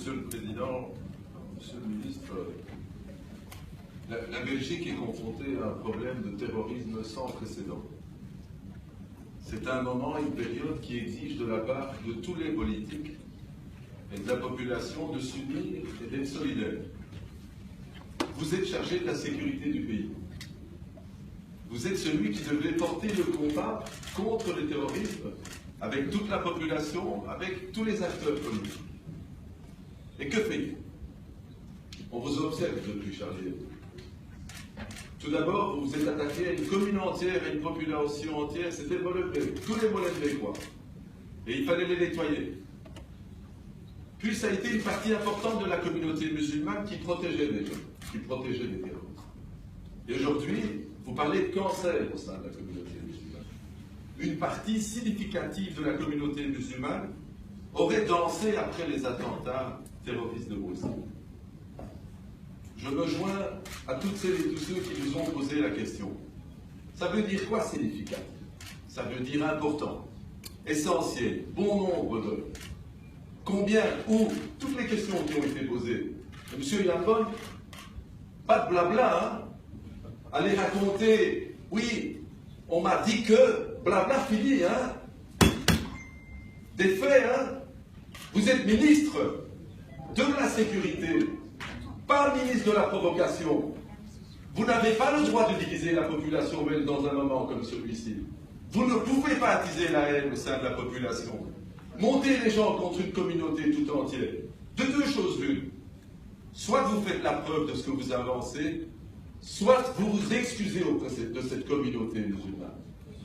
Monsieur le Président, Monsieur le Ministre, la Belgique est confrontée à un problème de terrorisme sans précédent. C'est un moment, une période qui exige de la part de tous les politiques et de la population de s'unir et d'être solidaires. Vous êtes chargé de la sécurité du pays. Vous êtes celui qui devait porter le combat contre le terrorisme avec toute la population, avec tous les acteurs politiques. Et que faites-vous? On vous observe depuis Charlie Hebdo. Tout d'abord, vous vous êtes attaqué à une commune entière, à une population entière, c'était Molenbeek, tous les Molenbeekois. Et il fallait les nettoyer. Puis ça a été une partie importante de la communauté musulmane qui protégeait les gens, qui protégeait les terroristes. Et aujourd'hui, vous parlez de cancer au sein de la communauté musulmane. Une partie significative de la communauté musulmane aurait dansé après les attentats terroristes de Bruxelles. Je me joins à toutes celles et tous ceux qui nous ont posé la question. Ça veut dire quoi significatif? Ça veut dire important, essentiel, bon nombre de... Combien, où? Toutes les questions qui ont été posées. Et monsieur Yambon, pas de blabla, hein? Allez raconter, oui, on m'a dit que, blabla fini, hein? Des faits, hein? Vous êtes ministre de la sécurité, pas ministre de la provocation. Vous n'avez pas le droit de diviser la population même dans un moment comme celui-ci. Vous ne pouvez pas attiser la haine au sein de la population. Monter les gens contre une communauté tout entière. De deux choses l'une. Soit vous faites la preuve de ce que vous avancez, soit vous vous excusez auprès de cette communauté musulmane.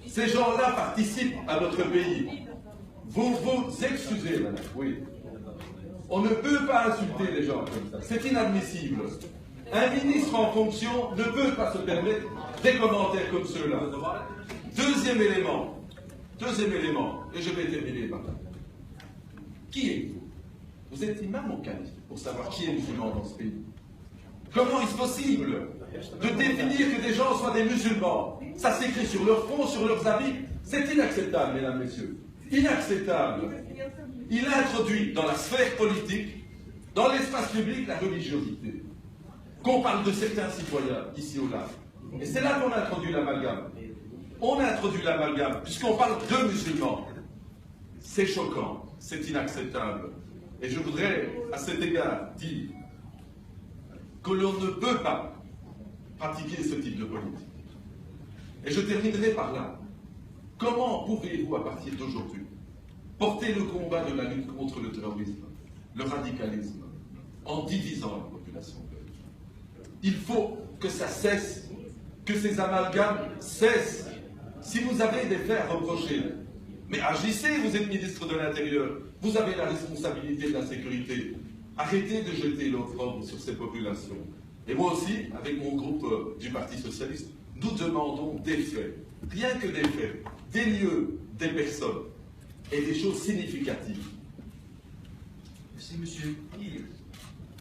Ces gens-là participent à notre pays. Vous vous excusez, madame. Oui. On ne peut pas insulter les gens comme ça. C'est inadmissible. Un ministre en fonction ne peut pas se permettre des commentaires comme ceux-là. Deuxième élément, et je vais terminer par là. Qui êtes-vous? Vous êtes imam ou calife pour savoir qui est musulman dans ce pays? Comment est-ce possible de définir que des gens soient des musulmans? Ça s'écrit sur leur front, sur leurs habits. C'est inacceptable, mesdames, messieurs. Inacceptable. Il a introduit dans la sphère politique, dans l'espace public, la religiosité. Qu'on parle de certains citoyens, ici ou là. Et c'est là qu'on a introduit l'amalgame. On a introduit l'amalgame, puisqu'on parle de musulmans. C'est choquant, c'est inacceptable. Et je voudrais, à cet égard, dire que l'on ne peut pas pratiquer ce type de politique. Et je terminerai par là. Comment pouvez-vous, à partir d'aujourd'hui, porter le combat de la lutte contre le terrorisme, le radicalisme, en divisant la population belge? Il faut que ça cesse, que ces amalgames cessent. Si vous avez des faits à reprocher, mais agissez, vous êtes ministre de l'Intérieur, vous avez la responsabilité de la sécurité. Arrêtez de jeter l'opprobre sur ces populations. Et moi aussi, avec mon groupe du Parti Socialiste, nous demandons des faits, rien que des faits, des lieux, des personnes, et des choses significatives. Merci, monsieur Hill.